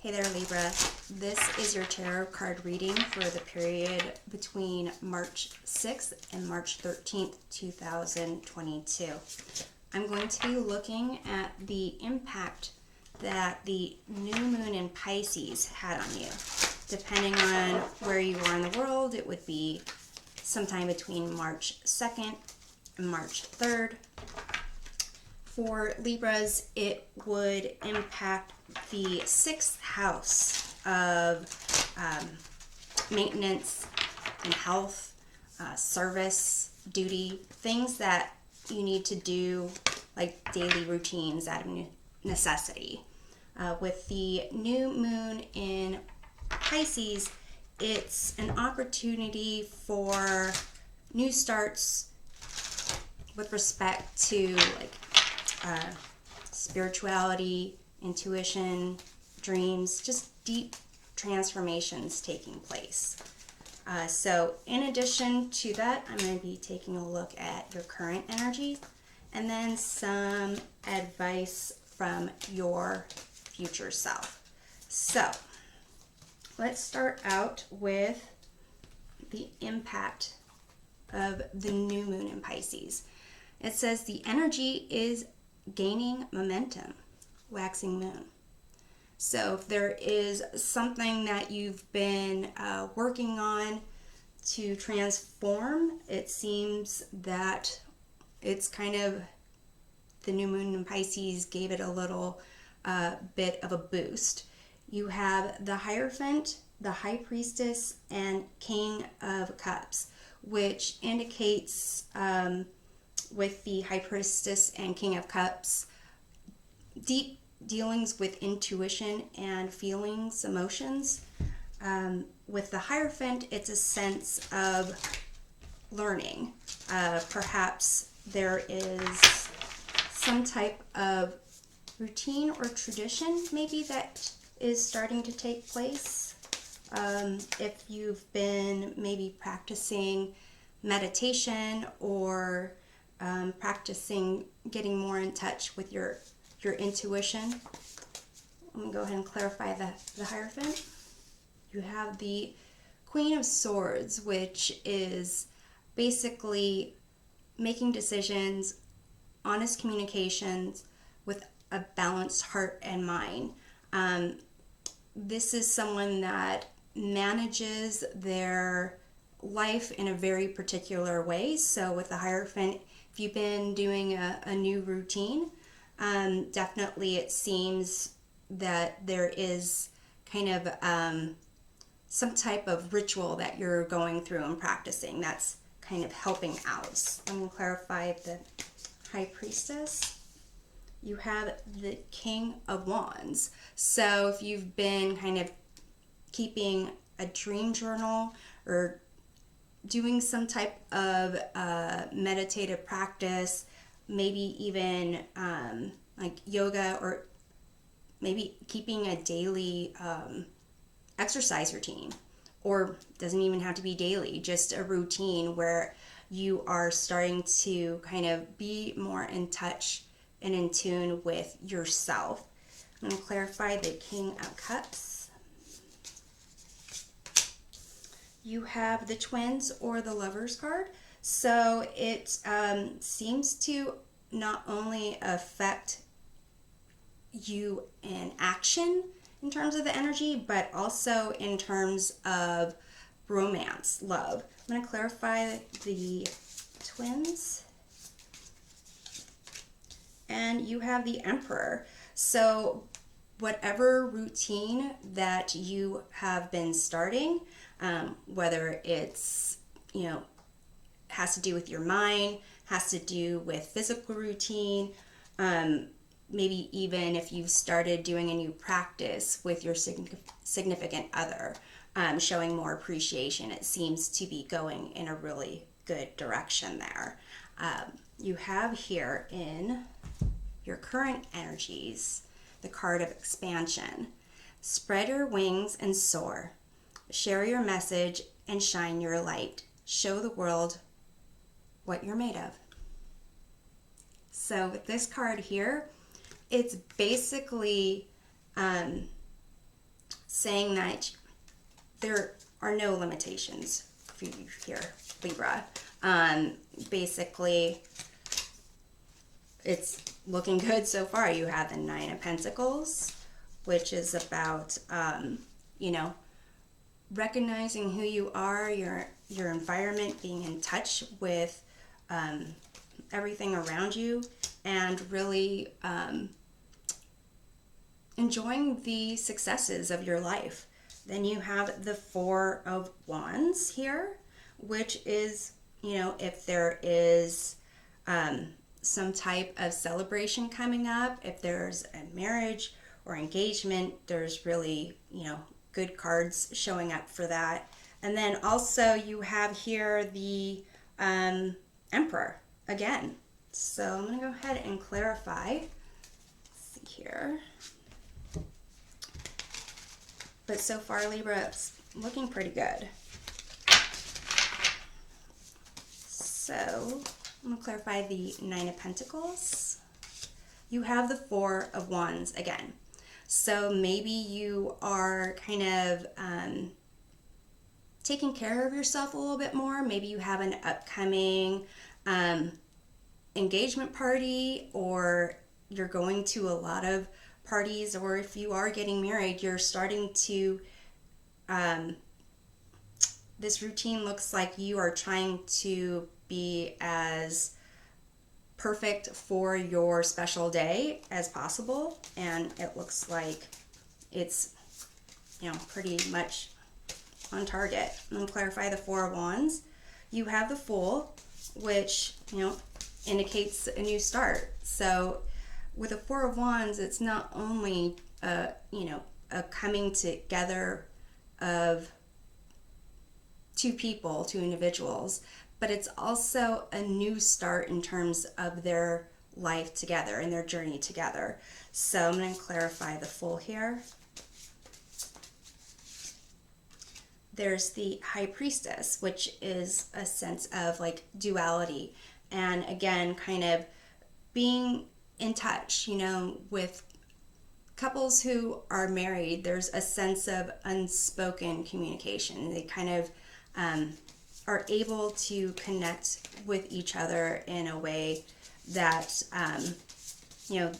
Hey there, Libra. This is your tarot card reading for the period between March 6th and March 13th, 2022. I'm going to be looking at the impact that the new moon in Pisces had on you. Depending on where you are in the world, it would be sometime between March 2nd and March 3rd. For Libras, it would impact the 6th house of maintenance and health, service, duty, things that you need to do, like daily routines out of necessity. With the new moon in Pisces, it's an opportunity for new starts with respect to spirituality, intuition, dreams, just deep transformations taking place. So in addition to that, I'm going to be taking a look at your current energy and then some advice from your future self. So let's start out with the impact of the new moon in Pisces. It says the energy is gaining momentum, waxing moon. So if there is something that you've been working on to transform, it seems that it's kind of, the new moon in Pisces gave it a little bit of a boost. You have the Hierophant, the High Priestess, and King of Cups, which indicates with the High Priestess and King of Cups, deep dealings with intuition and feelings, emotions. With the Hierophant, it's a sense of learning. Perhaps there is some type of routine or tradition maybe that is starting to take place. If you've been maybe practicing meditation or practicing getting more in touch with your intuition. I'm going to go ahead and clarify the Hierophant. You have the Queen of Swords, which is basically making decisions, honest communications with a balanced heart and mind. This is someone that manages their life in a very particular way. So with the Hierophant, if you've been doing a new routine, definitely it seems that there is kind of some type of ritual that you're going through and practicing that's kind of helping out. So I'm going to clarify the High Priestess. You have the King of Wands. So if you've been kind of keeping a dream journal or doing some type of meditative practice, maybe even like yoga, or maybe keeping a daily exercise routine, or doesn't even have to be daily, just a routine where you are starting to kind of be more in touch and in tune with yourself. I'm going to clarify the King of Cups. You have the Twins or the Lovers card. So it seems to not only affect you in action in terms of the energy, but also in terms of romance, love. I'm going to clarify the Twins. And you have the Emperor. So whatever routine that you have been starting, whether it's, has to do with your mind, has to do with physical routine, maybe even if you've started doing a new practice with your significant other, showing more appreciation, it seems to be going in a really good direction there. You have here in your current energies the card of expansion. Spread your wings and soar. Share your message and shine your light. Show the world what you're made of. So with this card here, it's basically saying that there are no limitations for you here, Libra. Basically, it's looking good so far. You have the Nine of Pentacles, which is about, you know, recognizing who you are, your environment, being in touch with everything around you, and really enjoying the successes of your life. Then you have the Four of Wands here, which is, you know, if there is some type of celebration coming up, if there's a marriage or engagement, there's really, you know, good cards showing up for that. And then also you have here the Emperor again. So I'm going to go ahead and clarify. Let's see here. But so far, Libra, it's looking pretty good. So I'm going to clarify the Nine of Pentacles. You have the Four of Wands again. So maybe you are kind of taking care of yourself a little bit more. Maybe you have an upcoming engagement party, or you're going to a lot of parties, or if you are getting married, you're starting to, this routine looks like you are trying to be as perfect for your special day as possible, and it looks like it's, you know, pretty much on target. I'm going to clarify the Four of Wands. You have the Fool, which, you know, indicates a new start. So with the Four of Wands, it's not only you know, a coming together of two people, two individuals, but it's also a new start in terms of their life together and their journey together. So I'm going to clarify the Fool here. There's the High Priestess, which is a sense of like duality, and again, kind of being in touch, you know, with couples who are married. There's a sense of unspoken communication. They kind of are able to connect with each other in a way that, you know,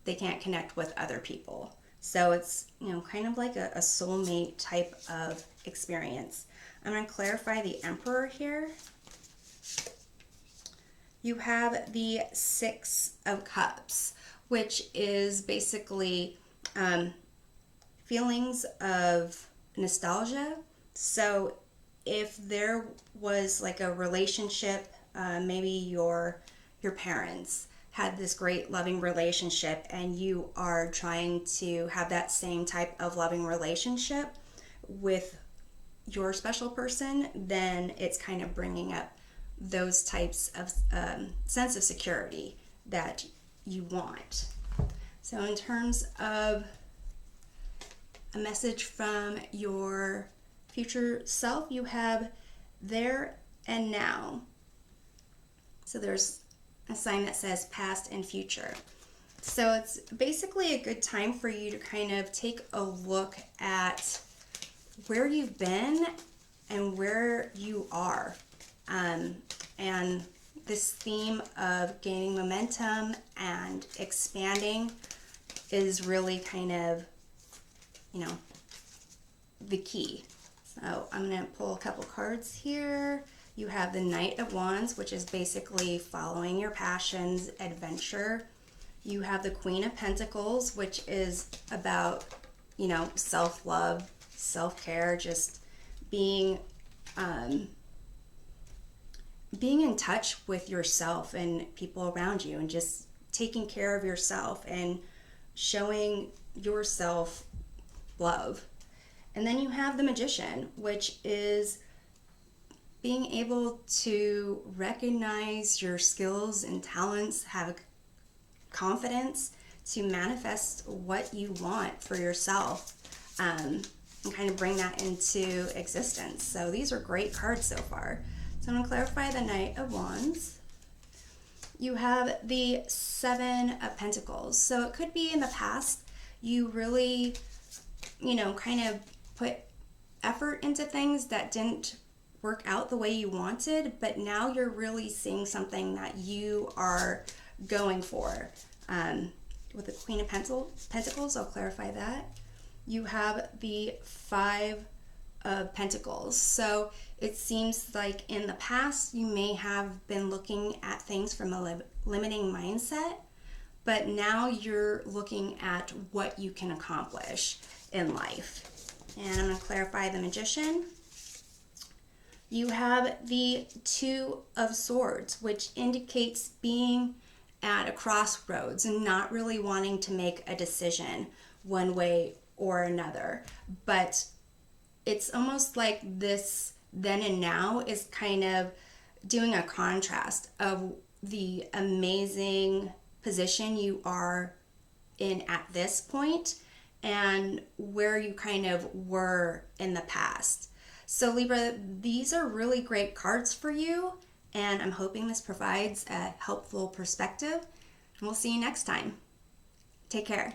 they can't connect with other people. So it's, you know, kind of like a soulmate type of experience. I'm going to clarify the Emperor here. You have the Six of Cups, which is basically feelings of nostalgia. So if there was like a relationship, maybe your parents had this great loving relationship, and you are trying to have that same type of loving relationship with your special person, then it's kind of bringing up those types of sense of security that you want. So in terms of a message from your future self, you have there and now. So there's a sign that says past and future. So it's basically a good time for you to kind of take a look at where you've been and where you are. And this theme of gaining momentum and expanding is really kind of, you know, the key. So I'm going to pull a couple cards here. You have the Knight of Wands, which is basically following your passions, adventure. You have the Queen of Pentacles, which is about, you know, self-love, self-care, just being in touch with yourself and people around you, and just taking care of yourself and showing yourself love. And then you have the Magician, which is being able to recognize your skills and talents, have confidence to manifest what you want for yourself, and kind of bring that into existence. So these are great cards so far. So I'm going to clarify the Knight of Wands. You have the Seven of Pentacles. So it could be in the past you really kind of put effort into things that didn't work out the way you wanted, but now you're really seeing something that you are going for. With the Queen of Pentacles, I'll clarify that. You have the Five of Pentacles. So it seems like in the past you may have been looking at things from a limiting mindset, but now you're looking at what you can accomplish in life. And I'm going to clarify the Magician. You have the Two of Swords, which indicates being at a crossroads and not really wanting to make a decision one way or another. But it's almost like this then and now is kind of doing a contrast of the amazing position you are in at this point and where you kind of were in the past. So Libra, these are really great cards for you, and I'm hoping this provides a helpful perspective. And we'll see you next time. Take care.